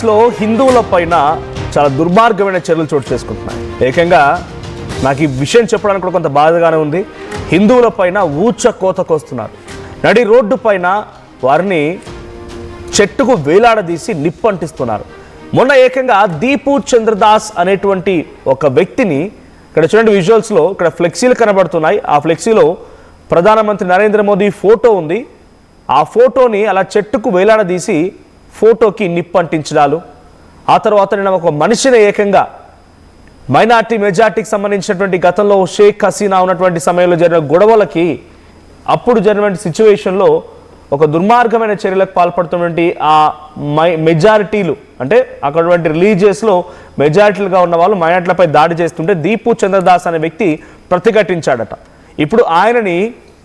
బంగ్లాదేశ్లో హిందువుల పైన చాలా దుర్మార్గమైన చర్యలు చోటు చేసుకుంటున్నాయి. ఏకంగా నాకు ఈ విషయం చెప్పడానికి కూడా కొంత బాధగానే ఉంది. హిందువుల పైన ఊచ కోతకొస్తున్నారు. నడి రోడ్డు పైన వారిని చెట్టుకు వేలాడదీసి నిప్పంటిస్తున్నారు. మొన్న ఏకంగా దీపు చంద్రదాస్ అనేటువంటి ఒక వ్యక్తిని ఇక్కడ చూడండి, విజువల్స్లో ఇక్కడ ఫ్లెక్సీలు కనబడుతున్నాయి. ఆ ఫ్లెక్సీలో ప్రధానమంత్రి నరేంద్ర మోదీ ఫోటో ఉంది. ఆ ఫోటోని అలా చెట్టుకు వేలాడదీసి ఫోటోకి నిప్పంటించడాలు. ఆ తర్వాత నేను ఒక మనిషిని ఏకంగా మైనార్టీ మెజార్టీకి సంబంధించినటువంటి గతంలో షేక్ హసీనా ఉన్నటువంటి సమయంలో జరిగిన గొడవలకి అప్పుడు జరిగినటువంటి సిచ్యువేషన్లో ఒక దుర్మార్గమైన చర్యలకు పాల్పడుతున్నటువంటి ఆ మెజారిటీలు అంటే అక్కడ రిలీజియస్లో మెజారిటీలుగా ఉన్న వాళ్ళు మైనార్టీలపై దాడి చేస్తుంటే దీపు చంద్రదాస్ అనే వ్యక్తి ప్రతిఘటించాడట. ఇప్పుడు ఆయనని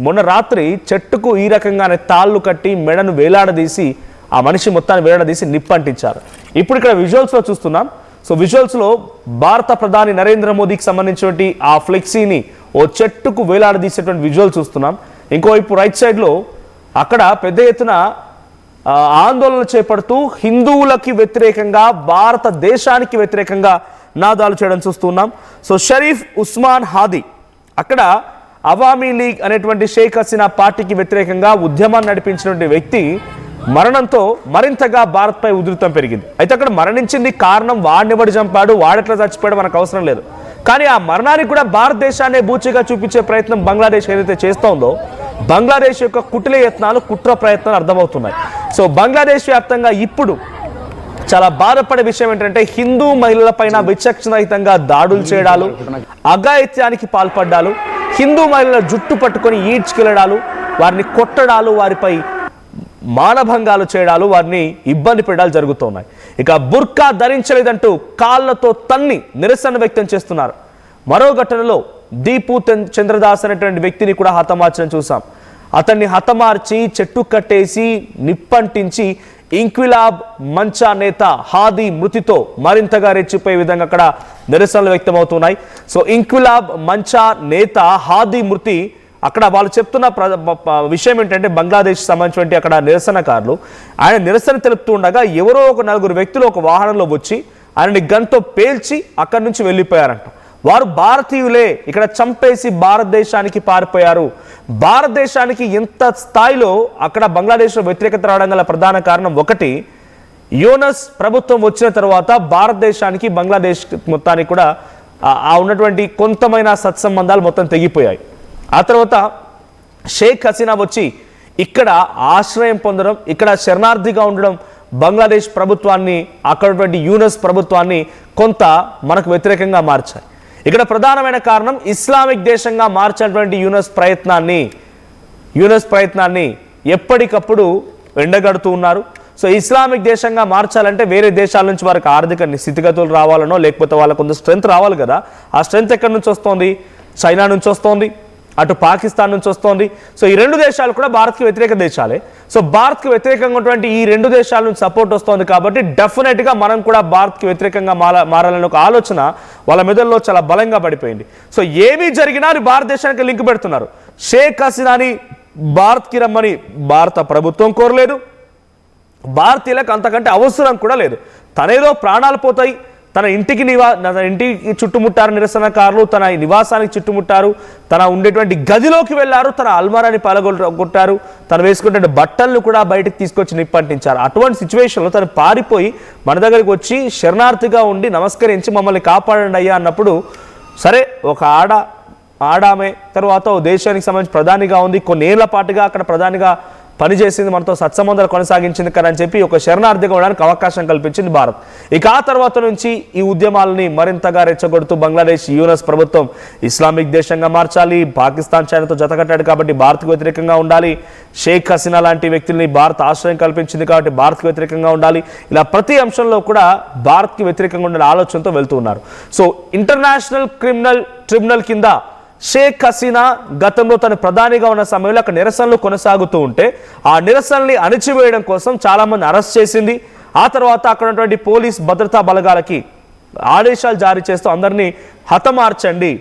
మొన్న రాత్రి చెట్టుకు ఈ రకంగానే తాళ్ళు కట్టి మెడను వేలాడదీసి ఆ మనిషి మొత్తాన్ని వేలాడదీసి నిప్పంటించారు. ఇప్పుడు ఇక్కడ విజువల్స్లో చూస్తున్నాం. సో విజువల్స్లో భారత ప్రధాని నరేంద్ర మోదీకి సంబంధించినటువంటి ఆ ఫ్లెక్సీని ఓ చెట్టుకు వేలాడదీసేటువంటి విజువల్ చూస్తున్నాం. ఇంకోవైపు రైట్ సైడ్లో అక్కడ పెద్ద ఎత్తున ఆందోళన చేపడుతూ హిందువులకి వ్యతిరేకంగా భారతదేశానికి వ్యతిరేకంగా నాదాలు చేయడం చూస్తున్నాం. సో షరీఫ్ ఉస్మాన్ హాదీ అక్కడ అవామీ లీగ్ అనేటువంటి షేక్ హసీనా పార్టీకి వ్యతిరేకంగా ఉద్యమాన్ని నడిపించినటువంటి వ్యక్తి మరణంతో మరింతగా భారత్పై ఉధృతం పెరిగింది. అయితే అక్కడ మరణించింది కారణం వాడినెవడు చంపాడు, వాడెట్లా చచ్చిపోయాడు మనకు అవసరం లేదు. కానీ ఆ మరణానికి కూడా భారతదేశాన్ని బూచిగా చూపించే ప్రయత్నం బంగ్లాదేశ్ ఏదైతే చేస్తోందో బంగ్లాదేశ్ యొక్క కుటిల యత్నాలు, కుట్ర ప్రయత్నాలు అర్థమవుతున్నాయి. సో బంగ్లాదేశ్ వ్యాప్తంగా ఇప్పుడు చాలా బాధపడే విషయం ఏంటంటే హిందూ మహిళల పైన విచక్షణరహితంగా దాడులు చేయడాలు, అఘాయిత్యానికి పాల్పడ్డాలు, హిందూ మహిళల జుట్టు పట్టుకొని ఈడ్చుకెళ్లడాలు, వారిని కొట్టడాలు, వారిపై మానభంగాలు చేయడాలు, వారిని ఇబ్బంది పెట్టడాలు జరుగుతున్నాయి. ఇక బుర్కా ధరించలేదంటూ కాళ్లతో తన్ని నిరసన వ్యక్తం చేస్తున్నారు. మరో ఘటనలో దీపు చంద్రదాస్ అనేటువంటి వ్యక్తిని కూడా హతమార్చడం చూసాం. అతన్ని హతమార్చి చెట్టు కట్టేసి నిప్పంటించి ఇంక్విలాబ్ మంచా నేత హాదీ మృతితో మరింతగా రెచ్చిపోయే విధంగా అక్కడ నిరసనలు వ్యక్తమవుతున్నాయి. సో ఇంక్విలాబ్ మంచా నేత హాదీ మృతి అక్కడ వాళ్ళు చెప్తున్న విషయం ఏంటంటే బంగ్లాదేశ్ సంబంధించినటువంటి అక్కడ నిరసనకారులు ఆయన నిరసన తెలుపుతూ ఉండగా ఎవరో ఒక నలుగురు వ్యక్తులు ఒక వాహనంలో వచ్చి ఆయనని గన్తో పేల్చి అక్కడి నుంచి వెళ్ళిపోయారంట. వారు భారతీయులే, ఇక్కడ చంపేసి భారతదేశానికి పారిపోయారు. భారతదేశానికి ఎంత స్థాయిలో అక్కడ బంగ్లాదేశ్లో వ్యతిరేకత రావడం గల ప్రధాన కారణం ఒకటి, యూనస్ ప్రభుత్వం వచ్చిన తర్వాత భారతదేశానికి బంగ్లాదేశ్ మొత్తానికి కూడా ఆ ఉన్నటువంటి కొంతమైన సత్సంబంధాలు మొత్తం తెగిపోయాయి. ఆ తర్వాత షేక్ హసీనా వచ్చి ఇక్కడ ఆశ్రయం పొందడం, ఇక్కడ శరణార్థిగా ఉండడం బంగ్లాదేశ్ ప్రభుత్వాన్ని, అక్కడటువంటి యూనస్ ప్రభుత్వాన్ని కొంత మనకు వ్యతిరేకంగా మార్చాయి. ఇక్కడ ప్రధానమైన కారణం ఇస్లామిక్ దేశంగా మార్చినటువంటి యూనస్ ప్రయత్నాన్ని ఎప్పటికప్పుడు ఎండగడుతూ ఉన్నారు. సో ఇస్లామిక్ దేశంగా మార్చాలంటే వేరే దేశాల నుంచి వారికి ఆర్థిక స్థితిగతులు రావాలనో లేకపోతే వాళ్ళకు కొంత స్ట్రెంత్ రావాలి కదా. ఆ స్ట్రెంత్ ఎక్కడి నుంచి వస్తోంది? చైనా నుంచి వస్తోంది, అటు పాకిస్తాన్ నుంచి వస్తోంది. సో ఈ రెండు దేశాలు కూడా భారత్కి వ్యతిరేక దేశాలే. సో భారత్కి వ్యతిరేకంగా ఉన్నటువంటి ఈ రెండు దేశాల నుంచి సపోర్ట్ వస్తుంది కాబట్టి డెఫినెట్గా మనం కూడా భారత్కి వ్యతిరేకంగా మారాలనే ఒక ఆలోచన వాళ్ళ మెదడులో చాలా బలంగా పడిపోయింది. సో ఏమీ జరిగినా అది భారతదేశానికి లింక్ పెడుతున్నారు. షేక్ హసీనాని భారత్కి రమ్మని భారత ప్రభుత్వం కోరలేదు, భారతీయులకు అంతకంటే అవసరం కూడా లేదు. తనేదో ప్రాణాలు పోతాయి, తన ఇంటికి చుట్టుముట్టారు నిరసనకారులు, తన నివాసానికి చుట్టుముట్టారు, తన ఉండేటువంటి గదిలోకి వెళ్ళారు, తన అల్మారాని పలగొట్టారు, తను వేసుకునే బట్టలను కూడా బయటకు తీసుకొచ్చి నిప్పంటించారు. అటువంటి సిచ్యువేషన్లో తను పారిపోయి మన దగ్గరికి వచ్చి శరణార్థిగా ఉండి నమస్కరించి మమ్మల్ని కాపాడండి అయ్యా అన్నప్పుడు, సరే ఒక ఆడామే తర్వాత ఓ దేశానికి సంబంధించి ప్రధానిగా ఉంది, కొన్నేళ్ల పాటుగా అక్కడ ప్రధానిగా పనిచేసింది, మనతో సత్సంబంధాలు కొనసాగించింది కదా అని చెప్పి ఒక శరణార్థిగా ఉండడానికి అవకాశం కల్పించింది భారత్. ఇక ఆ తర్వాత నుంచి ఈ ఉద్యమాలని మరింతగా రెచ్చగొడుతూ బంగ్లాదేశ్ యూనస్ ప్రభుత్వం ఇస్లామిక్ దేశంగా మార్చాలి, పాకిస్తాన్ చైనాతో జతకట్టాడు కాబట్టి భారత్కు వ్యతిరేకంగా ఉండాలి, షేక్ హసీనా లాంటి వ్యక్తుల్ని భారత్ ఆశ్రయం కల్పించింది కాబట్టి భారత్కు వ్యతిరేకంగా ఉండాలి, ఇలా ప్రతి అంశంలో కూడా భారత్కి వ్యతిరేకంగా ఉండే ఆలోచనతో వెళ్తూ ఉన్నారు. సో ఇంటర్నేషనల్ క్రిమినల్ ట్రిబ్యునల్ కింద షేక్ హసీనా గతంలో తను ప్రధానిగా ఉన్న సమయంలో అక్కడ నిరసనలు కొనసాగుతూ ఉంటే ఆ నిరసనల్ని అణిచివేయడం కోసం చాలామంది అరెస్ట్ చేసింది. ఆ తర్వాత అక్కడ ఉన్నటువంటి పోలీస్ భద్రతా బలగాలకి ఆదేశాలు జారీ చేస్తూ అందరినీ హతమార్చండి,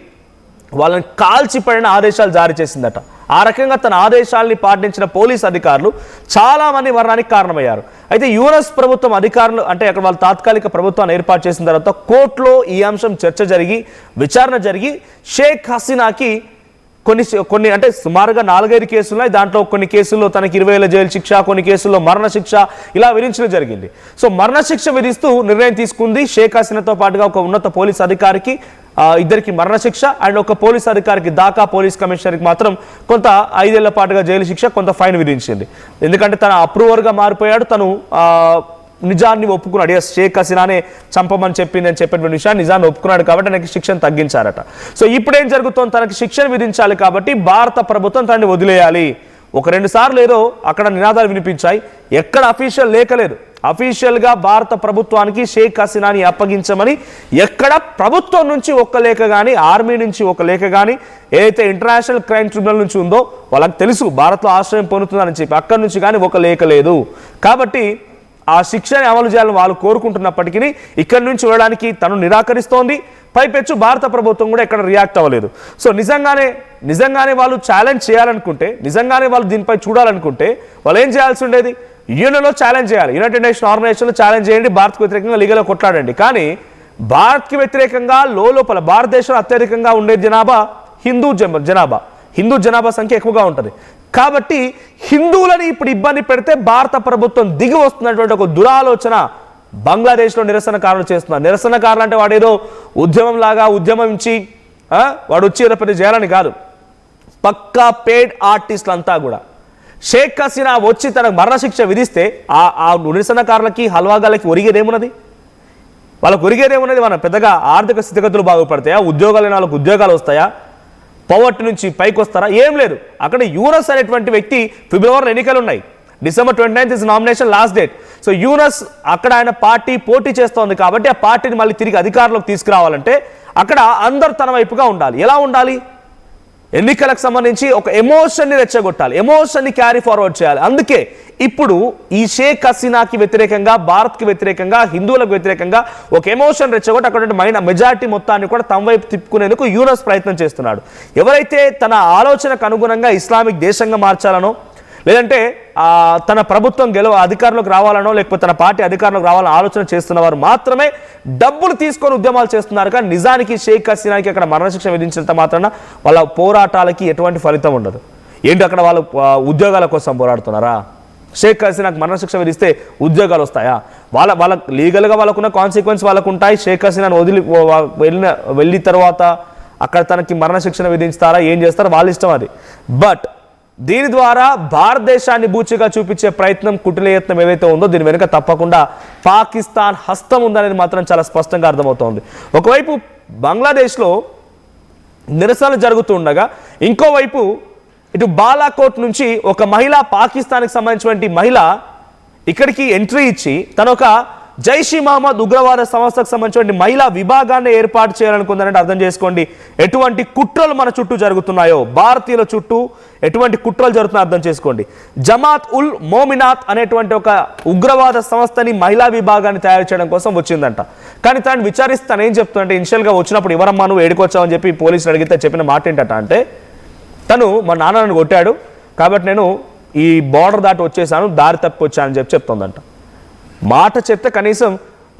వాళ్ళని కాల్చిపడిన ఆదేశాలు జారీ చేసిందట. ఆ రకంగా తన ఆదేశాలని పాటించిన పోలీస్ అధికారులు చాలా మంది మరణానికి కారణమయ్యారు. అయితే యుఎస్ ప్రభుత్వం అధికారులు అంటే అక్కడ వాళ్ళు తాత్కాలిక ప్రభుత్వాన్ని ఏర్పాటు చేసిన తర్వాత కోర్టులో ఈ అంశం చర్చ జరిగి విచారణ జరిగి షేక్ హసీనాకి కొన్ని అంటే సుమారుగా 4-5 కేసులు ఉన్నాయి. దాంట్లో కొన్ని కేసుల్లో తనకి 20 ఏళ్ల జైలు శిక్ష, కొన్ని కేసుల్లో మరణశిక్ష ఇలా విధించడం జరిగింది. సో మరణశిక్ష విధిస్తూ నిర్ణయం తీసుకుంది. షేక్ హసీనాతో పాటుగా ఒక ఉన్నత పోలీస్ అధికారికి ఇద్దరికి మరణశిక్ష అండ్ ఒక పోలీస్ అధికారికి ఢాకా పోలీస్ కమిషనర్కి మాత్రం కొంత 5 ఏళ్ల పాటుగా జైలు శిక్ష, కొంత ఫైన్ విధించింది. ఎందుకంటే తన అప్రూవర్గా మారిపోయాడు, తను నిజాన్ని ఒప్పుకున్నాడు. ఎస్, షేక్ హసీనానే చంపమని చెప్పిందని చెప్పినటువంటి విషయాన్ని నిజాన్ని ఒప్పుకున్నాడు కాబట్టి తనకి శిక్షను తగ్గించారట. సో ఇప్పుడు ఏం జరుగుతోంది, తనకి శిక్షను విధించాలి కాబట్టి భారత ప్రభుత్వం తనని వదిలేయాలి. 1-2 సార్లు ఏదో అక్కడ నినాదాలు వినిపించాయి, ఎక్కడ అఫీషియల్ లేఖ లేదు. అఫీషియల్గా భారత ప్రభుత్వానికి షేక్ హసీనాని అప్పగించమని ఎక్కడ ప్రభుత్వం నుంచి ఒక లేఖ కానీ, ఆర్మీ నుంచి ఒక లేఖ కానీ, ఏదైతే ఇంటర్నేషనల్ క్రైమ్ ట్రిబ్యునల్ నుంచి ఉందో వాళ్ళకి తెలుసు భారత్లో ఆశ్రయం పొందుతుందని చెప్పి, అక్కడి నుంచి కానీ ఒక లేఖ లేదు. కాబట్టి ఆ శిక్షని అమలు చేయాలని వాళ్ళు కోరుకుంటున్నప్పటికీ ఇక్కడి నుంచి వెళ్ళడానికి తను నిరాకరిస్తోంది. పైపెచ్చు భారత ప్రభుత్వం కూడా ఎక్కడ రియాక్ట్ అవ్వలేదు. సో నిజంగానే వాళ్ళు ఛాలెంజ్ చేయాలనుకుంటే, నిజంగానే వాళ్ళు దీనిపై చూడాలనుకుంటే వాళ్ళు ఏం చేయాల్సి ఉండేది, యూఎన్ఓలో ఛాలెంజ్ చేయాలి. యునైటెడ్ నేషన్ ఆర్గనైజేషన్లో ఛాలెంజ్ చేయండి, భారత్కు వ్యతిరేకంగా లీగల్గా కొట్లాడండి. కానీ భారత్కి వ్యతిరేకంగా లోపల భారతదేశంలో అత్యధికంగా ఉండే జనాభా హిందూ జనాభా సంఖ్య ఎక్కువగా ఉంటుంది. కాబట్టి హిందువులని ఇప్పుడు ఇబ్బంది పెడితే భారత ప్రభుత్వం దిగి వస్తున్నటువంటి ఒక దురాలోచన బంగ్లాదేశ్లో నిరసనకారులు చేస్తున్నారు. నిరసనకారులు అంటే వాడు ఏదో ఉద్యమించి వాడు వచ్చి ఏదో పెద్ద చేయాలని కాదు, పక్కా పేడ్ ఆర్టిస్టులు అంతా కూడా. షేక్ హసీనా వచ్చి తనకు మరణశిక్ష విధిస్తే ఆ నిరసనకారులకి హల్వాగాలకి ఒరిగేదేమున్నది, వాళ్ళకు ఒరిగేదేమున్నది? మన పెద్దగా ఆర్థిక స్థితిగతులు బాగుపడతాయా, ఉద్యోగాలు లేని వాళ్ళకు ఉద్యోగాలు వస్తాయా, పవర్టీ నుంచి పైకి వస్తారా? ఏం లేదు. అక్కడ యూనస్ అనేటువంటి వ్యక్తి ఫిబ్రవరిలో ఎన్నికలు ఉన్నాయి, December 29th is nomination last date. So Yunus అక్కడ ఆయన పార్టీ పోటీ చేస్తోంది కాబట్టి ఆ పార్టీని మళ్ళీ తిరిగి అధికారంలోకి తీసుకురావాలంటే అక్కడ అందరు తన వైపుగా ఉండాలి. ఎలా ఉండాలి? ఎన్నికలకు సంబంధించి ఒక ఎమోషన్ని రెచ్చగొట్టాలి, ఎమోషన్ని క్యారీ ఫార్వర్డ్ చేయాలి. అందుకే ఇప్పుడు ఈ షేక్ హసీనాకి వ్యతిరేకంగా, భారత్కి వ్యతిరేకంగా, హిందువులకు వ్యతిరేకంగా ఒక ఎమోషన్ రెచ్చగొట్టి అక్కడ మెజారిటీ మొత్తాన్ని కూడా తమ వైపు తిప్పుకునేందుకు యూనస్ ప్రయత్నం చేస్తున్నాడు. ఎవరైతే తన ఆలోచనకు అనుగుణంగా ఇస్లామిక్ దేశంగా మార్చాలనో, లేదంటే తన ప్రభుత్వం అధికారంలోకి రావాలనో, లేకపోతే తన పార్టీ అధికారంలోకి రావాలని ఆలోచన చేస్తున్న వారు మాత్రమే డబ్బులు తీసుకొని ఉద్యమాలు చేస్తున్నారు. కానీ నిజానికి షేక్ హసీనాకి అక్కడ మరణశిక్ష విధించినంత మాత్రాన వాళ్ళ పోరాటాలకి ఎటువంటి ఫలితం ఉండదు. ఏంటి అక్కడ వాళ్ళు ఉద్యోగాల కోసం పోరాడుతున్నారా? షేక్ హసీనాకి మరణశిక్ష విధిస్తే ఉద్యోగాలు వస్తాయా? వాళ్ళ లీగల్గా వాళ్ళకున్న కాన్సిక్వెన్స్ వాళ్ళకు ఉంటాయి. షేక్ హసీనాను వెళ్ళిన తర్వాత అక్కడ తనకి మరణశిక్షణ విధిస్తారా, ఏం చేస్తారో వాళ్ళ ఇష్టం అది. బట్ దీని ద్వారా భారతదేశాన్ని బూచిగా చూపించే ప్రయత్నం, కుటిలయత్నం ఏదైతే ఉందో దీని వెనుక తప్పకుండా పాకిస్తాన్ హస్తం ఉందనేది మాత్రం చాలా స్పష్టంగా అర్థమవుతోంది. ఒకవైపు బంగ్లాదేశ్లో నిరసనలు జరుగుతూ ఉండగా ఇంకోవైపు ఇటు బాలాకోట్ నుంచి ఒక మహిళ, పాకిస్తాన్కి సంబంధించినటువంటి మహిళ ఇక్కడికి ఎంట్రీ ఇచ్చి తను ఒక జైష్-ఈ మహమ్మద్ ఉగ్రవాద సంస్థకు సంబంధించిన మహిళా విభాగాన్ని ఏర్పాటు చేయాలనుకుందని అర్థం చేసుకోండి. ఎటువంటి కుట్రలు మన చుట్టూ జరుగుతున్నాయో, భారతీయుల చుట్టూ ఎటువంటి కుట్రలు జరుగుతున్నాయో అర్థం చేసుకోండి. జమాత్ ఉల్ మోమినాత్ అనేటువంటి ఒక ఉగ్రవాద సంస్థని మహిళా విభాగాన్ని తయారు చేయడం కోసం వచ్చిందంట. కానీ తను విచారిస్తాను ఏం చెప్తుందంటే, ఇనిషియల్గా వచ్చినప్పుడు ఎవరమ్మా నువ్వు ఏడుకొచ్చావని చెప్పి పోలీసులు అడిగితే చెప్పిన మాట ఏంటట అంటే, తను మా నాన్న నన్ను కొట్టాడు కాబట్టి నేను ఈ బార్డర్ దాటి వచ్చేసాను, దారి తప్పి వచ్చానని చెప్తుందంట. మాట చెప్తే కనీసం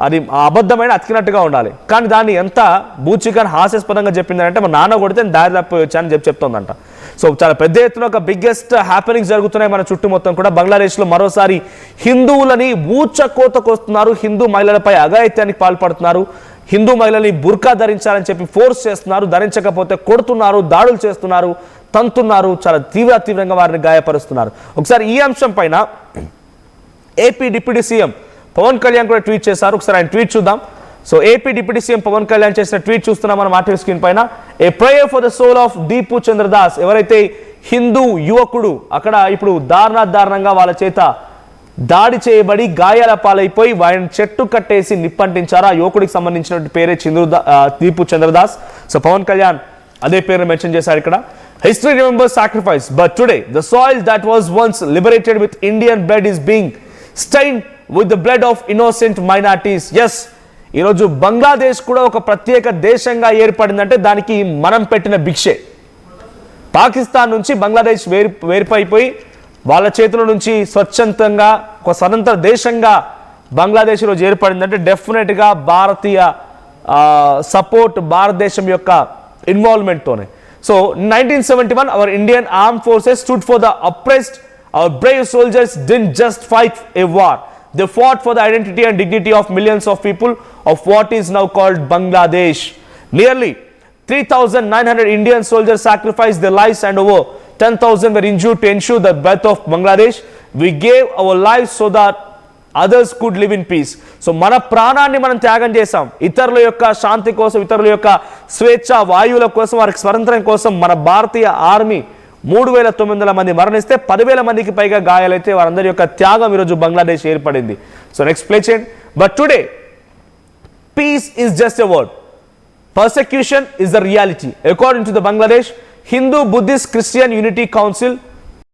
అది అబద్ధమైన అతికినట్టుగా ఉండాలి. కానీ దాన్ని ఎంత బూచిగా హాస్యాస్పదంగా చెప్పిందంటే, మా నాన్న కొడితే దారి తప్పి వచ్చానని చెప్తుందంట. సో చాలా పెద్ద ఎత్తున ఒక బిగ్గెస్ట్ హ్యాపెనింగ్స్ జరుగుతున్నాయి మన చుట్టూ మొత్తం కూడా. బంగ్లాదేశ్లో మరోసారి హిందువులని ఊచకోతకొస్తున్నారు, హిందూ మహిళలపై అఘాయిత్యానికి పాల్పడుతున్నారు, హిందూ మహిళల్ని బుర్కా ధరించాలని చెప్పి ఫోర్స్ చేస్తున్నారు, ధరించకపోతే కొడుతున్నారు, దాడులు చేస్తున్నారు, తంతున్నారు, చాలా తీవ్రంగా వారిని గాయపరుస్తున్నారు. ఒకసారి ఈ అంశం పైన AP deputy CM Pawan Kalyan కూడా ట్వీట్ చేశారు. ఒకసారి ఆయన ట్వీట్ చూద్దాం. So AP deputy CM Pawan Kalyan చేసిన ట్వీట్ చూస్తున్నాం మనం ఆర్టీవీ స్క్రీన్ పైన. A prayer for the soul of Deepu Chandradas, ఎవరైతే హిందూ యువకుడు అక్కడ ఇప్పుడు దారుణంగా వాళ్ళ చేత దాడి చేయబడి గాయాల పాలైపోయి ఆయన చెట్టు కట్టేసి నిప్పంటించారు. ఆ యువకుడికి సంబంధించిన పేరే దీపు చంద్రదాస్. సో పవన్ కళ్యాణ్ అదే పేరును మెన్షన్ చేశారు ఇక్కడ. History remembers sacrifice, but today the soil that was once liberated with Indian blood is being stained with the blood of innocent minorities. Yes, ఈరోజు బంగ్లాదేశ్ కూడా ఒక ప్రత్యేక దేశంగా ఏర్పడిందంటే దానికి మనం పెట్టిన భిక్షే. పాకిస్తాన్ నుంచి బంగ్లాదేశ్ వేరిపోయి వాళ్ళ చేతుల నుంచి స్వచ్ఛందంగా ఒక స్వతంత్ర దేశంగా బంగ్లాదేశ్ ఈరోజు ఏర్పడిందంటే డెఫినెట్గా భారతీయ సపోర్ట్, భారతదేశం యొక్క ఇన్వాల్వ్మెంట్తోనే. So 1971 our Indian armed forces stood for the oppressed. Our brave soldiers didn't just fight a war. They fought for the identity and dignity of millions of people of what is now called Bangladesh. Nearly 3,900 Indian soldiers sacrificed their lives and over 10,000 were injured to ensure the birth of Bangladesh. We gave our lives so that others could live in peace. So మన ప్రాణాన్ని మనం త్యాగం చేశాం ఇతరుల యొక్క శాంతి కోసం, ఇతరుల యొక్క స్వేచ్ఛ వాయువుల కోసం, వారికి స్వతంత్రం కోసం. మన భారతీయ ఆర్మీ 3,900 మంది మరణిస్తే 10,000 మందికి పైగా గాయాలైతే వారందరి యొక్క త్యాగం ఈరోజు బంగ్లాదేశ్ ఏర్పడింది. సో నెక్స్ట్ ప్లే చేయండి. But today peace is just a word, persecution is the reality. According to the Bangladesh Hindu Buddhist Christian Unity Council,